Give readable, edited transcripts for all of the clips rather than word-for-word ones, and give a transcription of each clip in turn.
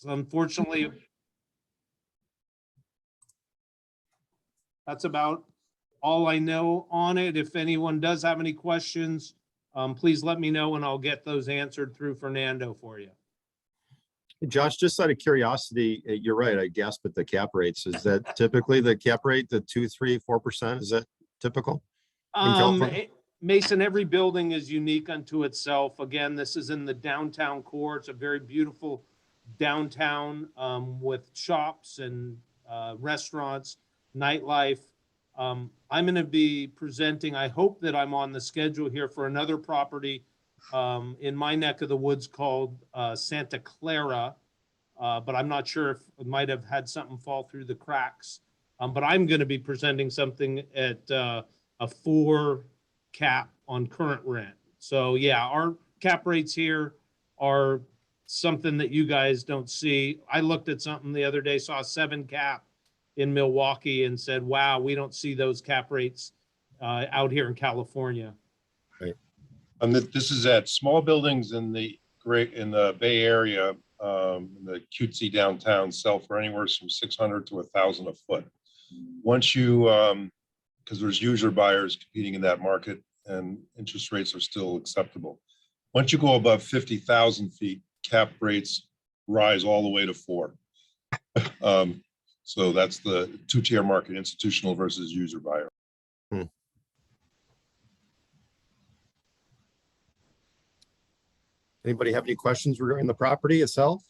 unfortunately, that's about all I know on it. If anyone does have any questions, please let me know and I'll get those answered through Fernando for you. Josh, just out of curiosity, you're right, I gasped at the cap rates. Is that typically the cap rate, the 2, 3, 4%? Is that typical? Mason, every building is unique unto itself. Again, this is in the downtown core. It's a very beautiful downtown with shops and restaurants, nightlife. I'm going to be presenting, I hope that I'm on the schedule here for another property in my neck of the woods called Santa Clara, but I'm not sure if it might have had something fall through the cracks. But I'm going to be presenting something at a 4 cap on current rent. So yeah, our cap rates here are something that you guys don't see. I looked at something the other day, saw a 7 cap in Milwaukee and said, wow, we don't see those cap rates out here in California. Right. And this is at small buildings in the Bay Area, the cutesy downtown sell for anywhere from 600 to 1,000 a foot. Once you, because there's user buyers competing in that market and interest rates are still acceptable. Once you go above 50,000 feet, cap rates rise all the way to 4. So that's the 2-tier market, institutional versus user buyer. Anybody have any questions regarding the property itself?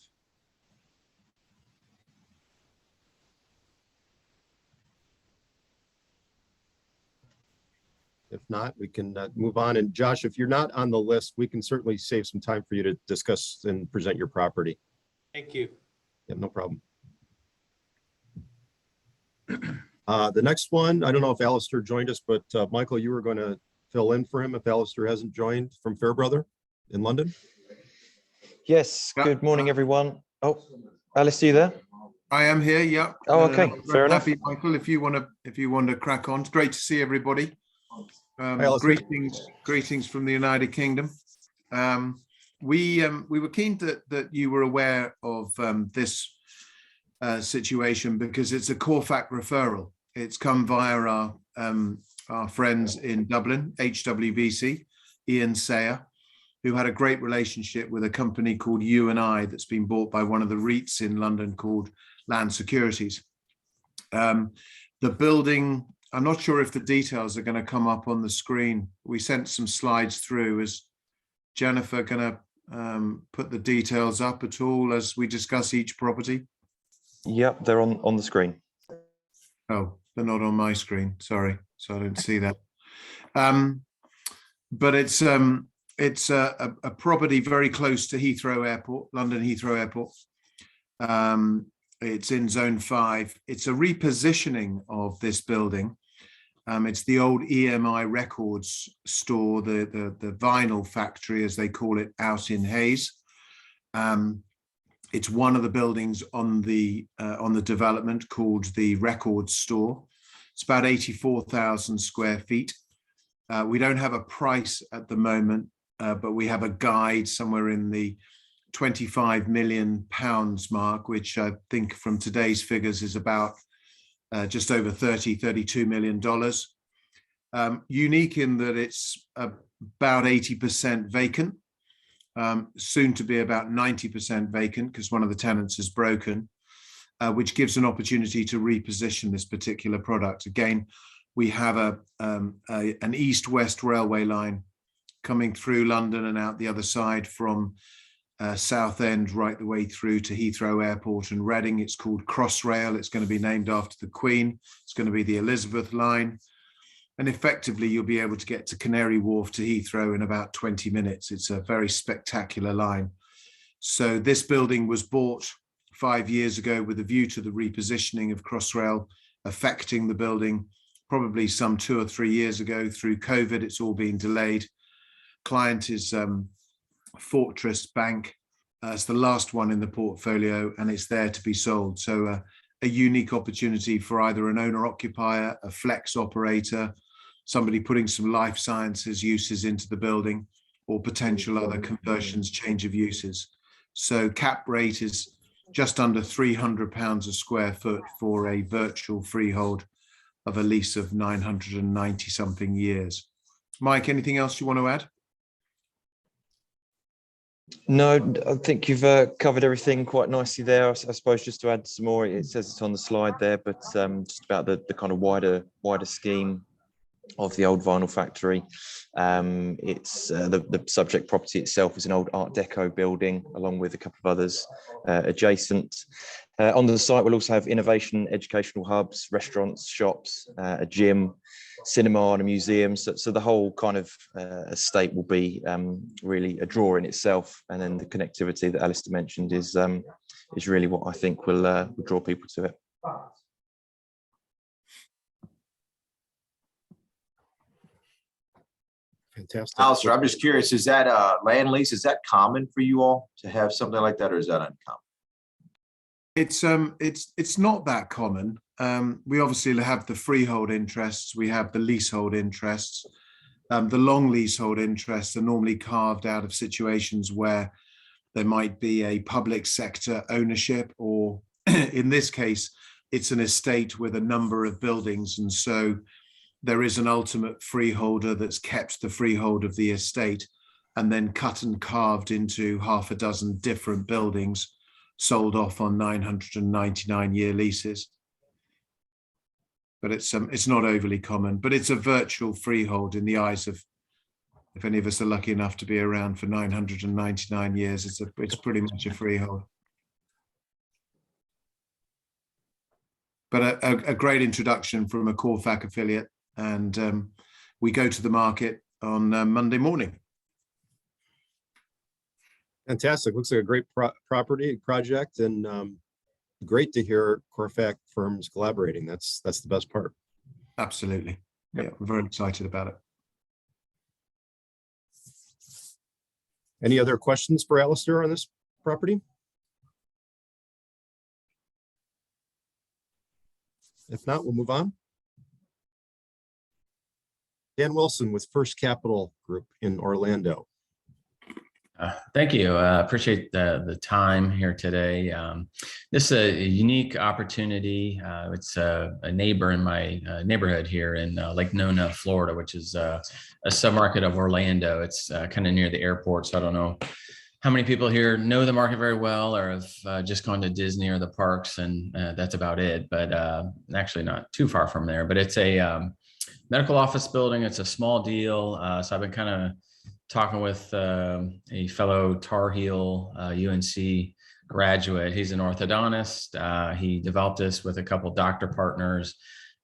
If not, we can move on. And Josh, if you're not on the list, we can certainly save some time for you to discuss and present your property. Thank you. Yeah, no problem. The next one, I don't know if Alistair joined us, but Michael, you were going to fill in for him if Alistair hasn't joined from Fairbrother in London. Yes, good morning, everyone. Oh, Alice, are you there? I am here, yeah. Oh, okay, fair enough. Happy, Michael, if you want to crack on. It's great to see everybody. Greetings from the United Kingdom. We were keen that you were aware of this situation because it's a CORFAC referral. It's come via our friends in Dublin, HWVC, Ian Sayer, who had a great relationship with a company called U&I that's been bought by one of the REITs in London called Land Securities. The building, I'm not sure if the details are going to come up on the screen. We sent some slides through. Is Jennifer going to put the details up at all as we discuss each property? Yep, they're on the screen. Oh, they're not on my screen. Sorry, so I don't see that. But it's a property very close to Heathrow Airport, London Heathrow Airport. It's in Zone 5. It's a repositioning of this building. It's the old EMI Records store, the vinyl factory, as they call it, out in Hayes. It's one of the buildings on the development called the Records Store. It's about 84,000 square feet. We don't have a price at the moment, but we have a guide somewhere in the £25 million mark, which I think from today's figures is about just over $32 million. Unique in that it's about 80% vacant, soon to be about 90% vacant because one of the tenants is broken, which gives an opportunity to reposition this particular product. Again, we have an east-west railway line coming through London and out the other side from Southend right the way through to Heathrow Airport and Reading. It's called Crossrail. It's going to be named after the Queen. It's going to be the Elizabeth line. And effectively, you'll be able to get to Canary Wharf to Heathrow in about 20 minutes. It's a very spectacular line. So this building was bought 5 years ago with a view to the repositioning of Crossrail affecting the building probably some 2 or 3 years ago. Through COVID, it's all been delayed. Client is Fortress Bank. It's the last one in the portfolio and it's there to be sold. So a unique opportunity for either an owner-occupier, a flex operator, somebody putting some life sciences uses into the building, or potential other conversions, change of uses. So cap rate is just under £300 a square foot for a virtual freehold of a lease of 990 something years. Mike, anything else you want to add? No, I think you've covered everything quite nicely there. I suppose just to add some more, it says it's on the slide there, but just about the kind of wider scheme of the old vinyl factory. It's the subject property itself is an old Art Deco building, along with a couple of others adjacent. On the site, we'll also have innovation, educational hubs, restaurants, shops, a gym, cinema, and a museum. So the whole kind of estate will be really a draw in itself. And then the connectivity that Alistair mentioned is really what I think will draw people to it. Fantastic. Alistair, I'm just curious, is that land lease, is that common for you all to have something like that, or is that uncommon? It's not that common. We obviously have the freehold interests, we have the leasehold interests. The long leasehold interests are normally carved out of situations where there might be a public sector ownership, or in this case, it's an estate with a number of buildings. And so there is an ultimate freeholder that's kept the freehold of the estate and then cut and carved into half a dozen different buildings, sold off on 999-year leases. But it's not overly common, but it's a virtual freehold in the eyes of, if any of us are lucky enough to be around for 999 years, it's pretty much a freehold. But a great introduction from a CORFAC affiliate, and we go to the market on Monday morning. Fantastic. Looks like a great project, and great to hear CORFAC firms collaborating. That's the best part. Absolutely. Yeah, we're very excited about it. Any other questions for Alistair on this property? If not, we'll move on. Dan Wilson with First Capital Group in Orlando. Thank you. Appreciate the time here today. This is a unique opportunity. It's a neighbor in my neighborhood here in Lake Nona, Florida, which is a submarket of Orlando. It's kind of near the airport, so I don't know how many people here know the market very well or have just gone to Disney or the parks, and that's about it. But actually not too far from there. But it's a medical office building. It's a small deal. So I've been kind of talking with a fellow Tar Heel UNC graduate. He's an orthodontist. He developed this with a couple doctor partners.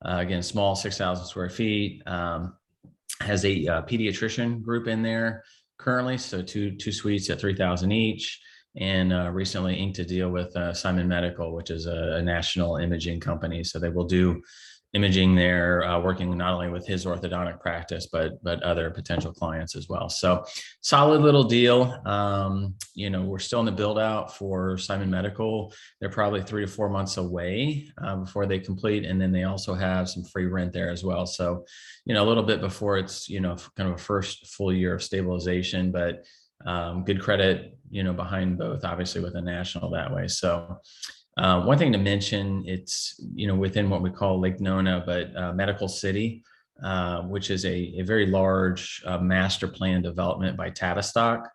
Again, small, 6,000 square feet. Has a pediatrician group in there currently, so two suites at 3,000 each. And recently inked a deal with Simon Medical, which is a national imaging company. So they will do imaging there, working not only with his orthodontic practice, but other potential clients as well. So solid little deal. We're still in the build out for Simon Medical. They're probably 3 to 4 months away before they complete. And then they also have some free rent there as well. So, a little bit before it's, kind of a first full year of stabilization, but good credit, behind both, obviously with a national that way. So one thing to mention, it's, within what we call Lake Nona, but Medical City, which is a very large master plan development by Tavistock,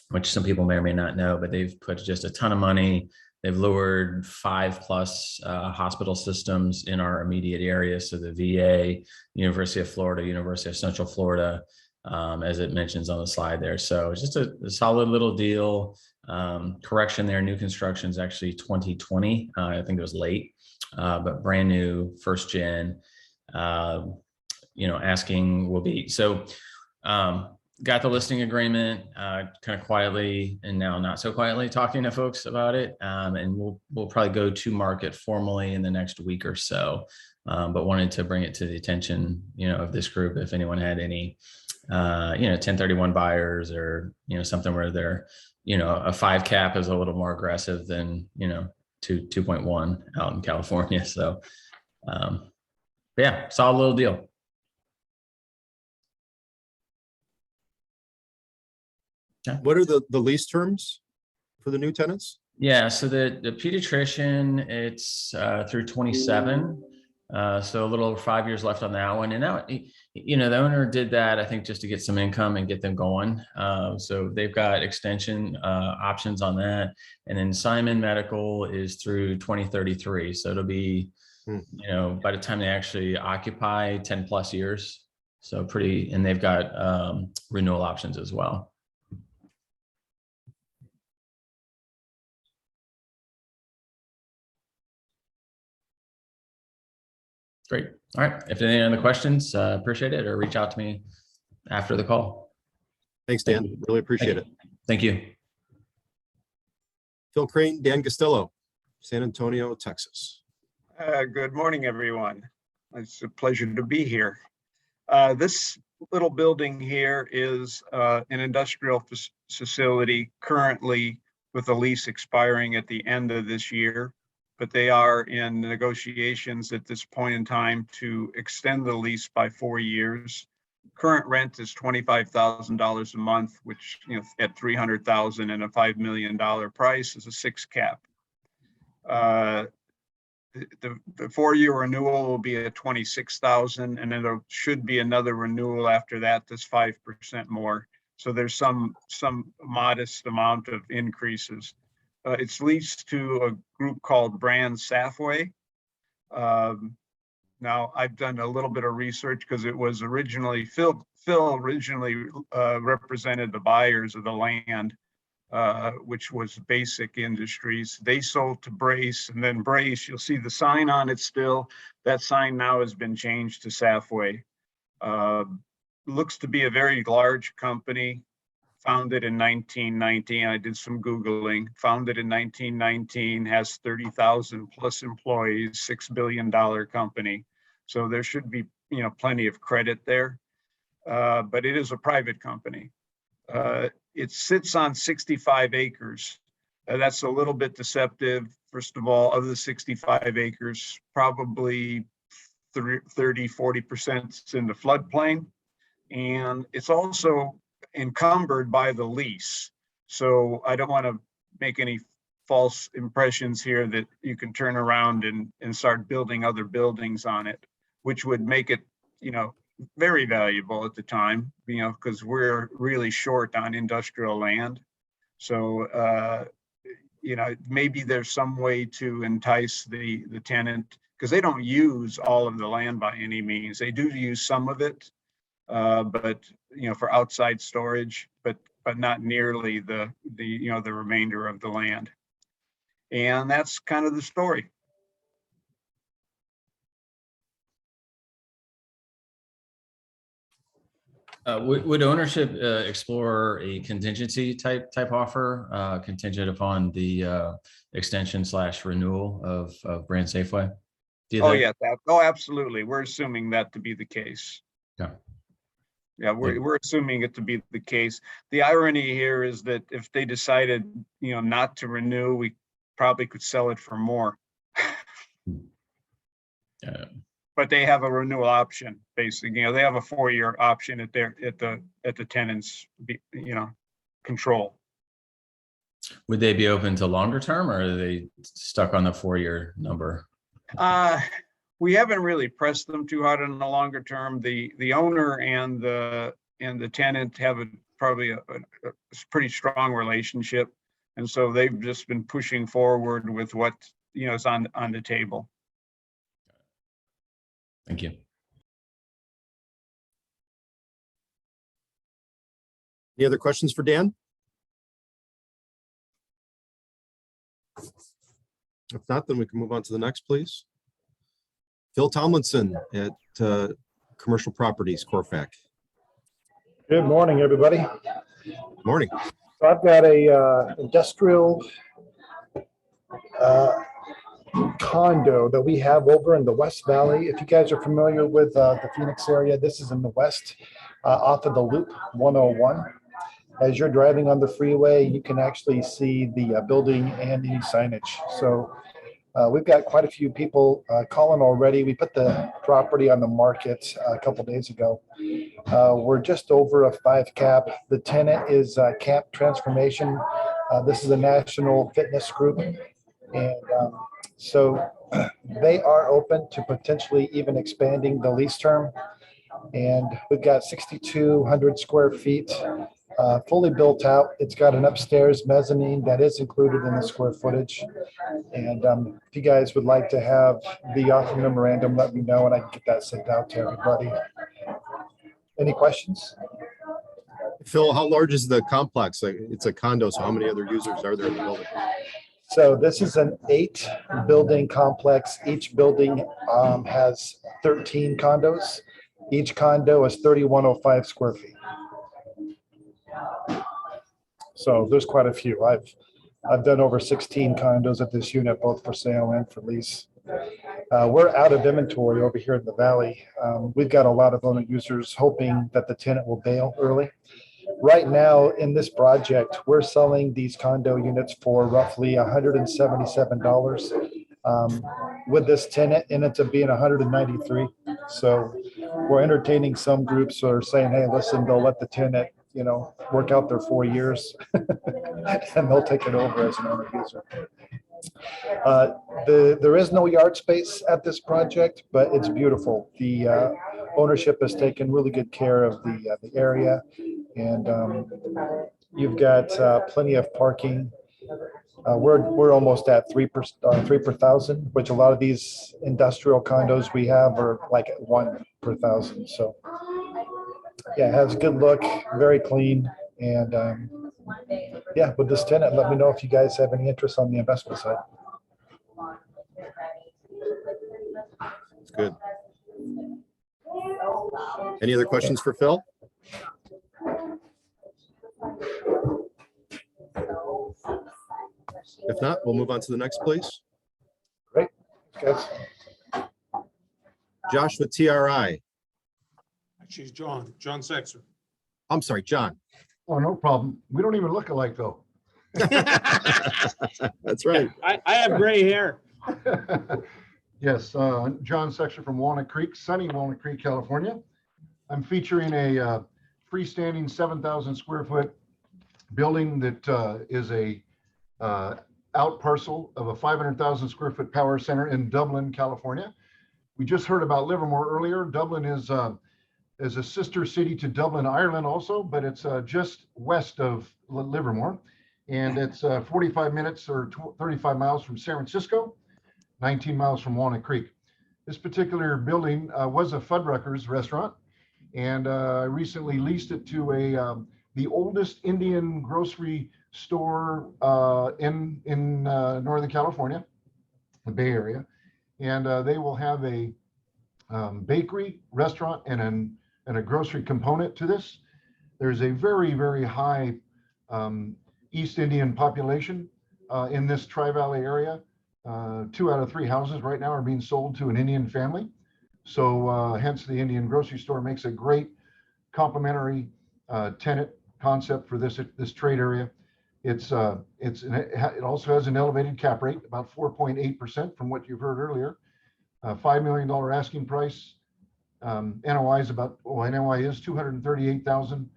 which some people may or may not know, but they've put just a ton of money. They've lured 5+ hospital systems in our immediate area. So the VA, University of Florida, University of Central Florida, as it mentions on the slide there. So it's just a solid little deal. Correction there, new construction is actually 2020. I think it was late, but brand new, first gen. Asking will be so. Got the listing agreement, kind of quietly, and now not so quietly talking to folks about it. And we'll probably go to market formally in the next week or so. But wanted to bring it to the attention, of this group, if anyone had any, 1031 buyers or, something where they're, a 5 cap is a little more aggressive than, 2.1 out in California. So, yeah, solid little deal. What are the lease terms for the new tenants? Yeah, so the pediatrician, it's through 27. So a little over 5 years left on that one. And that, the owner did that, I think, just to get some income and get them going. So they've got extension options on that. And then Simon Medical is through 2033. So it'll be, by the time they actually occupy 10 plus years. So and they've got renewal options as well. Great. All right. If there are any other questions, appreciate it, or reach out to me after the call. Thanks, Dan. Really appreciate it. Thank you. Phil Crane, Dan Costello, San Antonio, Texas. Good morning, everyone. It's a pleasure to be here. This little building here is an industrial facility currently with a lease expiring at the end of this year, but they are in negotiations at this point in time to extend the lease by 4 years. Current rent is $25,000 a month, which, at $300,000 and a $5 million price is a 6 cap. The 4-year renewal will be at $26,000, and then there should be another renewal after that that's 5% more. So there's some modest amount of increases. It's leased to a group called Brand Safeway. Now I've done a little bit of research because it was originally Phil originally represented the buyers of the land, which was Basic Industries. They sold to Brace, and then Brace, you'll see the sign on it still. That sign now has been changed to Safeway. Looks to be a very large company, founded in 1919. I did some Googling. Founded in 1919, has 30,000 plus employees, $6 billion company. So there should be, plenty of credit there. But it is a private company. It sits on 65 acres. That's a little bit deceptive. First of all, of the 65 acres, probably 30–40% is in the floodplain. And it's also encumbered by the lease. So I don't want to make any false impressions here that you can turn around and start building other buildings on it, which would make it, very valuable at the time, because we're really short on industrial land. So, maybe there's some way to entice the tenant, because they don't use all of the land by any means. They do use some of it, but for outside storage, but not nearly the remainder of the land. And that's kind of the story. Would ownership explore a contingency type offer, contingent upon the extension/renewal of Brand Safeway? Oh, yeah. Absolutely. We're assuming that to be the case. Yeah. Yeah, we're assuming it to be the case. The irony here is that if they decided, not to renew, we probably could sell it for more. But they have a renewal option, basically. They have a 4-year option at the tenant's, control. Would they be open to longer term, or are they stuck on the 4-year number? We haven't really pressed them too hard on the longer term. The owner and the tenant have probably a pretty strong relationship, and so they've just been pushing forward with what is on the table. Thank you. Any other questions for Dan? If not, then we can move on to the next, please. Phil Tomlinson at Commercial Properties, CORFAC. Good morning, everybody. Morning. So I've got a industrial condo that we have over in the West Valley. If you guys are familiar with the Phoenix area, this is in the west, off of the Loop 101. As you're driving on the freeway, you can actually see the building and any signage. So we've got quite a few people calling already. We put the property on the market a couple days ago. We're just over a 5 cap. The tenant is Cap Transformation. This is a national fitness group. And so they are open to potentially even expanding the lease term. And we've got 6,200 square feet, fully built out. It's got an upstairs mezzanine that is included in the square footage. And if you guys would like to have the offer memorandum, let me know and I can get that sent out to everybody. Any questions? Phil, how large is the complex? Like, it's a condo, so how many other users are there in the building? So this is an 8-building complex. Each building has 13 condos. Each condo is 3,105 square feet. So there's quite a few. I've done over 16 condos at this unit, both for sale and for lease. We're out of inventory over here in the valley. We've got a lot of owner users hoping that the tenant will bail early. Right now in this project, we're selling these condo units for roughly $177. With this tenant, it ends up being $193. So we're entertaining some groups who are saying, hey, listen, they'll let the tenant, work out their 4 years and they'll take it over as an owner user. There is no yard space at this project, but it's beautiful. The ownership has taken really good care of the area, and you've got plenty of parking. We're almost at 3 per 1,000, which a lot of these industrial condos we have are like at 1 per 1,000. So yeah, it has a good look, very clean, and yeah, with this tenant, let me know if you guys have any interest on the investment side. It's good. Any other questions for Phil? If not, we'll move on to the next, please. Great, guys. Josh with TRI. Actually, John Sexer. I'm sorry, John. Oh, no problem. We don't even look alike, though. That's right. I have gray hair. Yes, John Sexer from Walnut Creek, sunny Walnut Creek, California. I'm featuring a freestanding 7,000 square foot building that is a out parcel of a 500,000 square foot power center in Dublin, California. We just heard about Livermore earlier. Dublin is a sister city to Dublin, Ireland also, but it's just west of Livermore. And it's 45 minutes or 35 miles from San Francisco, 19 miles from Walnut Creek. This particular building was a Fuddruckers restaurant, and I recently leased it to the oldest Indian grocery store in Northern California, the Bay Area. And they will have a bakery, restaurant, and a grocery component to this. There's a very, very high East Indian population in this Tri-Valley area. 2 out of 3 houses right now are being sold to an Indian family. So hence the Indian grocery store makes a great complementary tenant concept for this trade area. It also has an elevated cap rate, about 4.8% from what you've heard earlier. $5 million asking price. NOI is NOI is $238,000.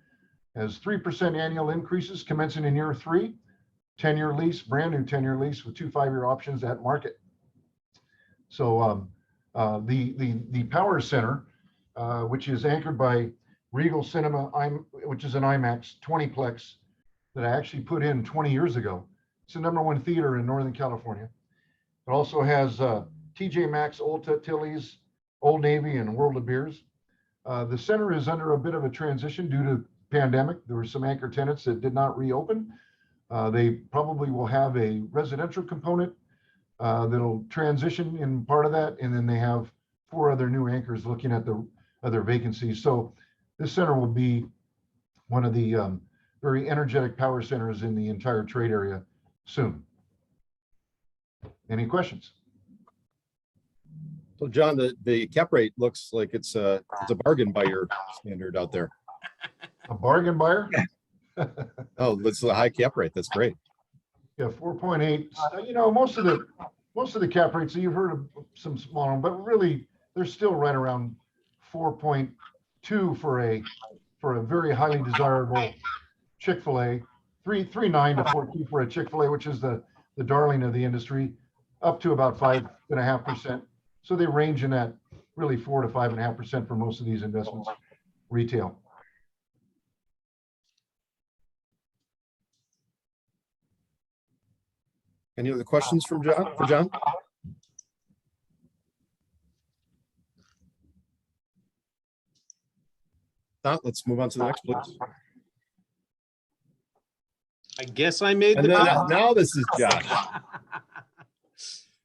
Has 3% annual increases commencing in year 3. 10-year lease, brand new 10-year lease with 2 5-year options at market. So the power center, which is anchored by Regal Cinema, which is an IMAX 20-plex that I actually put in 20 years ago. It's the #1 theater in Northern California. It also has TJ Maxx, Ulta, Tilly's, Old Navy, and World of Beers. The center is under a bit of a transition due to pandemic. There were some anchor tenants that did not reopen. They probably will have a residential component that'll transition in part of that. And then they have 4 other new anchors looking at the other vacancies. So this center will be one of the very energetic power centers in the entire trade area soon. Any questions? So John, the cap rate looks like it's a bargain by your standard out there. A bargain buyer? Oh, that's a high cap rate. That's great. Yeah, 4.8. You know, most of the cap rates, so you've heard of some smaller, but really they're still right around 4.2 for a very highly desirable Chick-fil-A. 3.9 to 4.2 for a Chick-fil-A, which is the darling of the industry, up to about 5.5%. So they range in that really 4 to 5.5% for most of these investments, retail. Any other questions from John, for John? Let's move on to the next, please. I guess I made And the. then now this is Josh.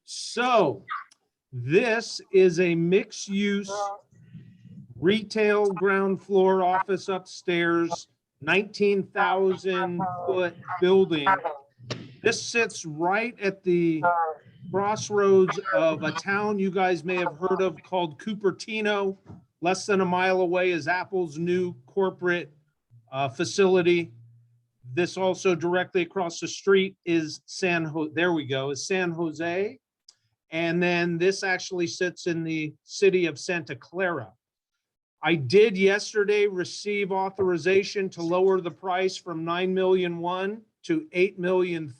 So this is a mixed-use retail ground floor office upstairs, 19,000 foot building. This sits right at the crossroads of a town you guys may have heard of called Cupertino. Less than a mile away is Apple's new corporate facility. This also directly across the street is San Jose. And then this actually sits in the city of Santa Clara. I did yesterday receive authorization to lower the price from 9.1 million to 8.3 million,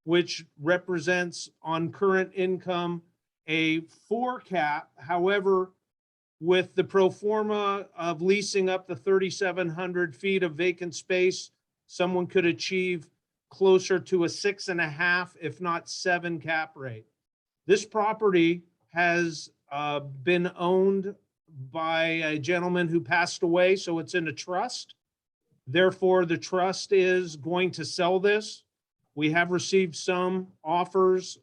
which represents on current income a 4 cap. However, with the pro forma of leasing up the 3,700 feet of vacant space, someone could achieve closer to a 6.5, if not 7 cap rate. This property has been owned by a gentleman who passed away, so it's in a trust. Therefore, the trust is going to sell this. We have received some offers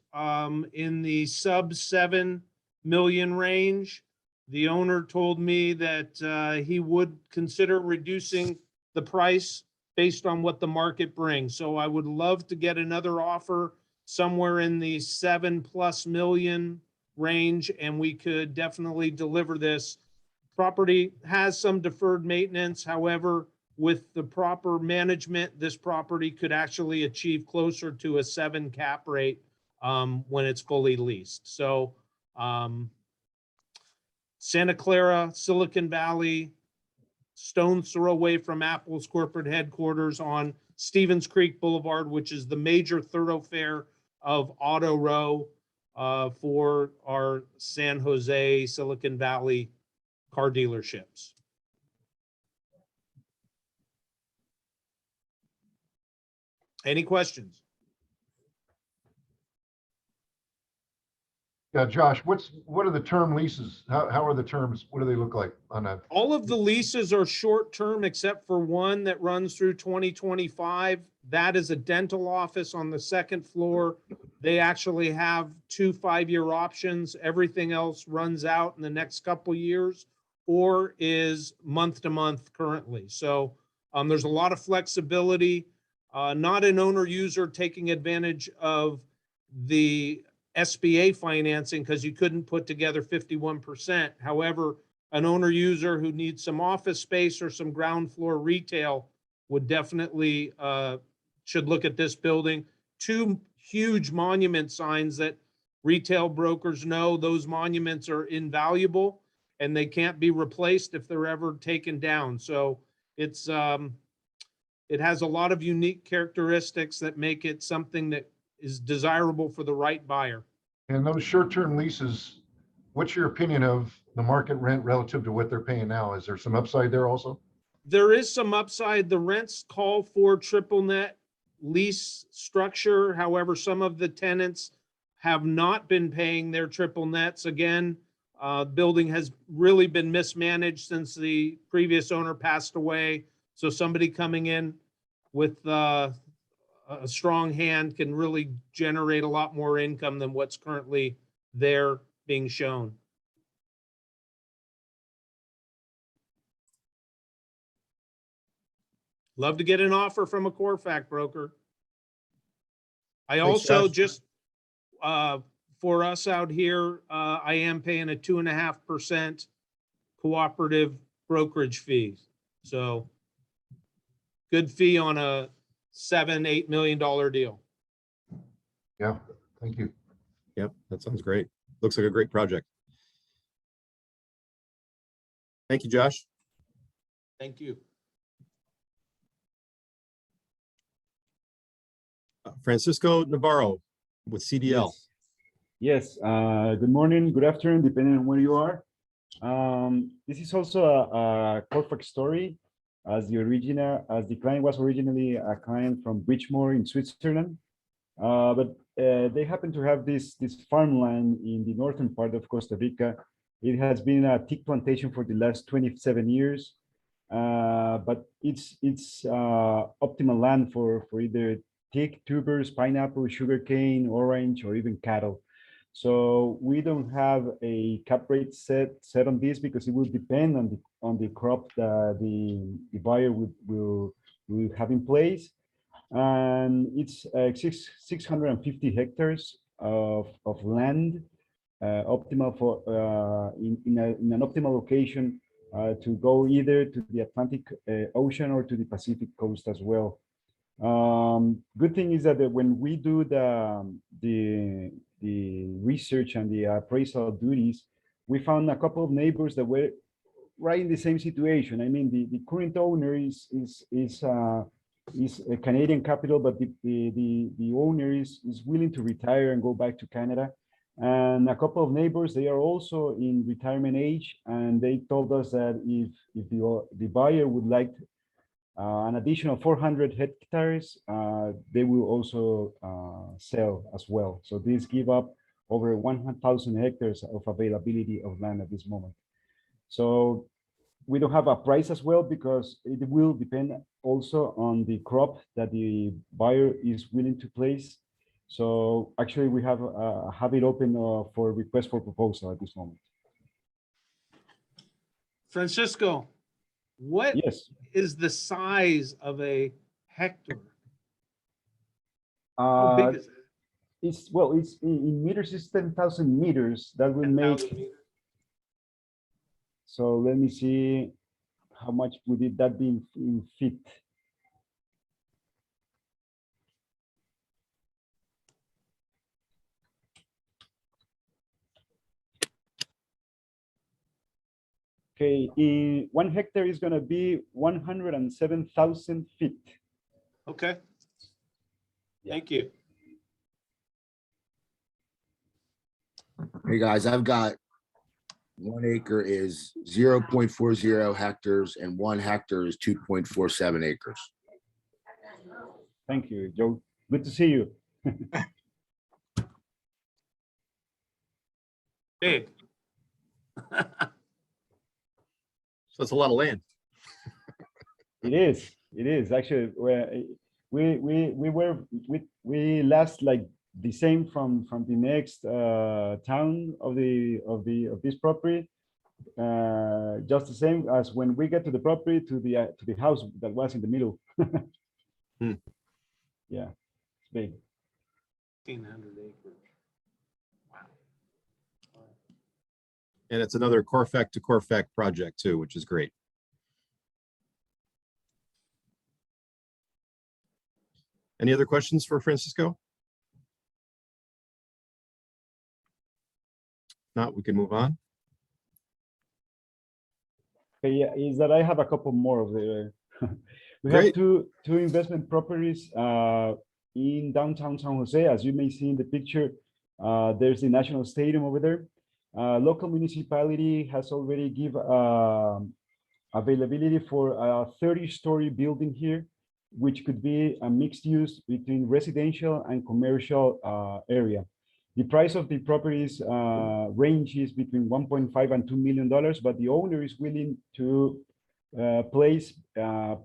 in the sub 7 million range. The owner told me that he would consider reducing the price based on what the market brings. So I would love to get another offer somewhere in the 7+ million range, and we could definitely deliver this. Property has some deferred maintenance. However, with the proper management, this property could actually achieve closer to a 7 cap rate when it's fully leased. So Santa Clara, Silicon Valley, stone's throw away from Apple's corporate headquarters on Stevens Creek Boulevard, which is the major thoroughfare of Auto Row for our San Jose, Silicon Valley car dealerships. Any questions? Yeah, Josh, what are the term leases? How are the terms? What do they look like on that? All of the leases are short-term except for one that runs through 2025. That is a dental office on the second floor. They actually have 2 5-year options. Everything else runs out in the next couple years or is month to month currently. So there's a lot of flexibility, not an owner user taking advantage of the SBA financing because you couldn't put together 51%. However, an owner user who needs some office space or some ground floor retail would definitely should look at this building. 2 huge monument signs that retail brokers know those monuments are invaluable and they can't be replaced if they're ever taken down. So it's it has a lot of unique characteristics that make it something that is desirable for the right buyer. And those short-term leases, what's your opinion of the market rent relative to what they're paying now? Is there some upside there also? There is some upside. The rents call for triple net lease structure. However, some of the tenants have not been paying their triple nets. Again, building has really been mismanaged since the previous owner passed away. So somebody coming in with a strong hand can really generate a lot more income than what's currently there being shown. Love to get an offer from a CORFAC broker. I Thanks, also Josh. just, for us out here, I am paying a 2.5% cooperative brokerage fee. So good fee on a $7-8 million deal. Yeah, thank you. Yep, that sounds great. Looks like a great project. Thank you, Josh. Thank you. Francisco Navarro with CDL. Yes, good morning, good afternoon, depending on where you are. This is also a CORFAC story, as the client was originally a client from Bridgemore in Switzerland. But they happen to have this farmland in the northern part of Costa Rica. It has been a teak plantation for the last 27 years, but it's optimal land for either teak, tubers, pineapple, sugarcane, orange, or even cattle. So we don't have a cap rate set on this because it will depend on the crop that the buyer will have in place. And it's 650 hectares of land, optimal for in an optimal location to go either to the Atlantic Ocean or to the Pacific coast as well. Good thing is that when we do the research and the appraisal duties, we found a couple of neighbors that were right in the same situation. I mean, the current owner is a Canadian capital, but the owner is willing to retire and go back to Canada. And a couple of neighbors, they are also in retirement age, and they told us that if the buyer would like an additional 400 hectares, they will also sell as well. So these give up over 100,000 hectares of availability of land at this moment. So we don't have a price as well because it will depend also on the crop that the buyer is willing to place. So actually we have it open for request for proposal at this moment. Francisco, what is the size of a hectare? How big is it? It's in meters, it's 10,000 meters. That will make. So let me see how much would that be in feet. Okay, in 1 hectare is going to be 107,000 feet. Okay. Thank you. Hey guys, I've got 1 acre is 0.40 hectares and 1 hectare is 2.47 acres. Thank you, Joe. Good to see you. Big. So it's a lot of land. It is actually. We last like the same from the next town of this property, just the same as when we get to the property to the house that was in the middle. Yeah, it's big. 1,500 acres. Wow. And it's another CORFAC to CORFAC project too, which is great. Any other questions for Francisco? Not, we can move on. Okay, yeah, is that I have a couple more of the. We Great. have two investment properties in downtown San Jose. As you may see in the picture, there's the National Stadium over there. Local municipality has already give availability for a 30-story building here, which could be a mixed use between residential and commercial area. The price of the properties ranges between $1.5 and $2 million, but the owner is willing to place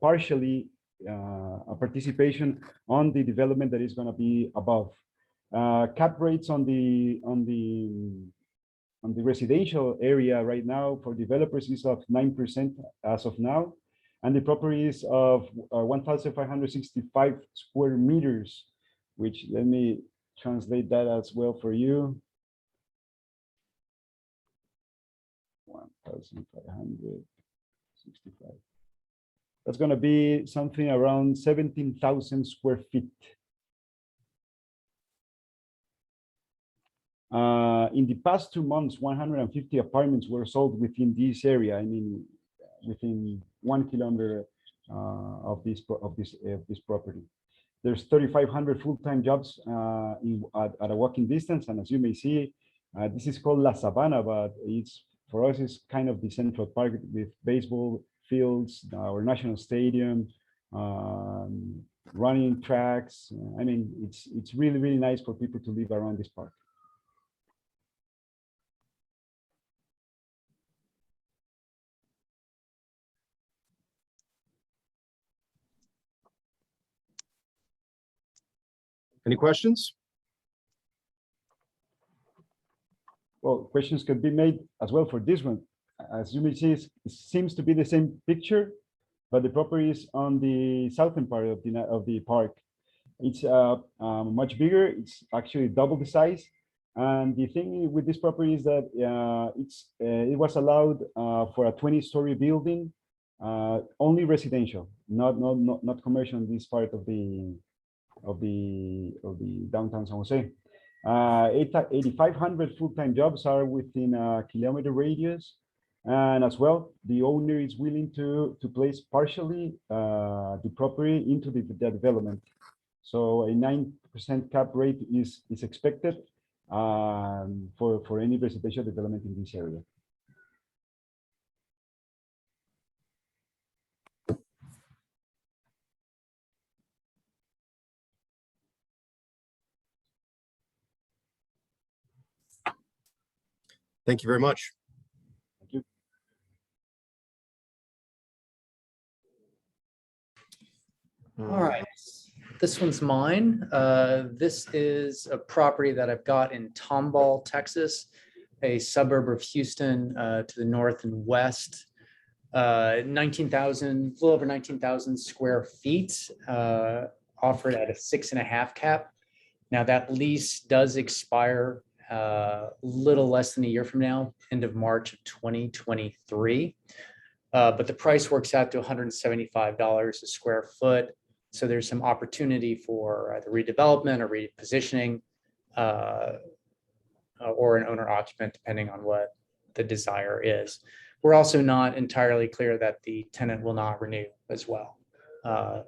partially a participation on the development that is going to be above. Cap rates on the residential area right now for developers is of 9% as of now, and the property is of 1,565 square meters, which let me translate that as well for you. 1,565. That's going to be something around 17,000 square feet. In the past 2 months, 150 apartments were sold within this area. I mean, within 1 kilometer of this property. There's 3,500 full-time jobs at a walking distance. And as you may see, this is called La Sabana, but it's for us, it's kind of the Central Park with baseball fields, our national stadium, running tracks. I mean, it's really, really nice for people to live around this park. Any questions? Well, questions could be made as well for this one. As you may see, it seems to be the same picture, but the property is on the southern part of the park. It's much bigger. It's actually double the size. And the thing with this property is that it was allowed for a 20-story building, only residential, not commercial in this part of the downtown San Jose. 8,500 full-time jobs are within a kilometer radius. And as well, the owner is willing to place partially the property into the development. So a 9% cap rate is expected for any residential development in this area. Thank you very much. Thank you. All right, this one's mine. This is a property that I've got in Tomball, Texas, a suburb of Houston to the north and west. 19,000, a little over 19,000 square feet, offered at a 6.5 cap. Now that lease does expire little less than a year from now, end of March of 2023. But the price works out to $175 a square foot. So there's some opportunity for either redevelopment or repositioning or an owner occupant, depending on what the desire is. We're also not entirely clear that the tenant will not renew as well. What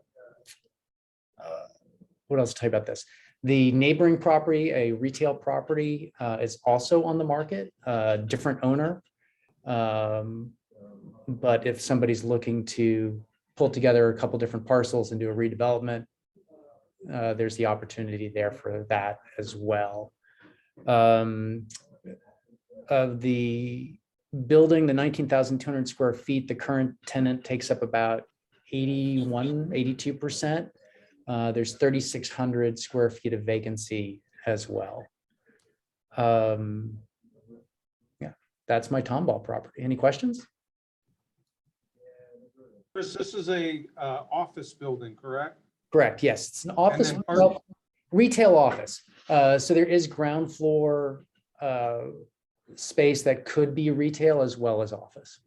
else to tell you about this? The neighboring property, a retail property, is also on the market, different owner. But if somebody's looking to pull together a couple different parcels and do a redevelopment, there's the opportunity there for that as well. Of the building, the 19,200 square feet, the current tenant takes up about 82%. There's 3,600 square feet of vacancy as well. Yeah, that's my Tomball property. Any questions? Chris, this is a office building, correct? Correct. Yes, it's an office, then well, retail office. So there is ground floor space that could be retail as well as office.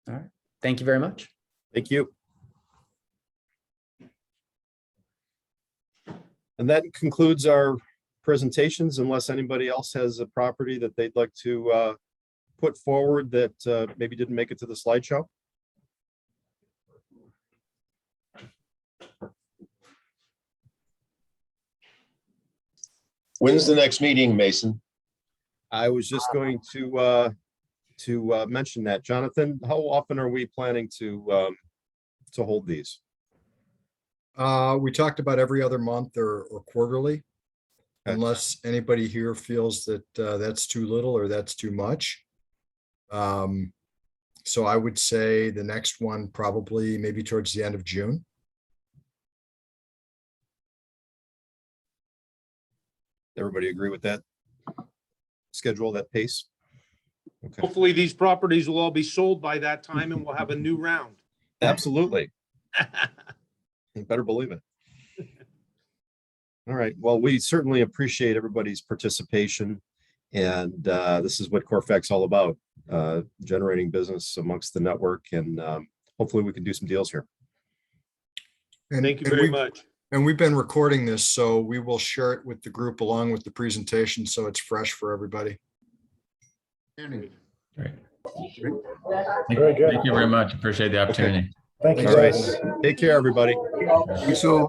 All right. Thank you very much. Thank you. And that concludes our presentations, unless anybody else has a property that they'd like to put forward that maybe didn't make it to the slideshow. When's the next meeting, Mason? I was just going to mention that. Jonathan, how often are we planning to hold these? We talked about every other month or quarterly, unless anybody here feels that that's too little or that's too much. So I would say the next one probably maybe towards the end of June. Everybody agree with that schedule, that pace? Okay. Hopefully these properties will all be sold by that time and we'll have a new round. Absolutely. You better believe it. All right. Well, we certainly appreciate everybody's participation. And this is what CORFAC's all about, generating business amongst the network. And hopefully we can do some deals here. Thank you very much. And we've been recording this, so we will share it with the group along with the presentation, so it's fresh for everybody. Great. Very good. Thank you very much. Appreciate the opportunity. Thank you, All right. guys. Take care, everybody. We saw.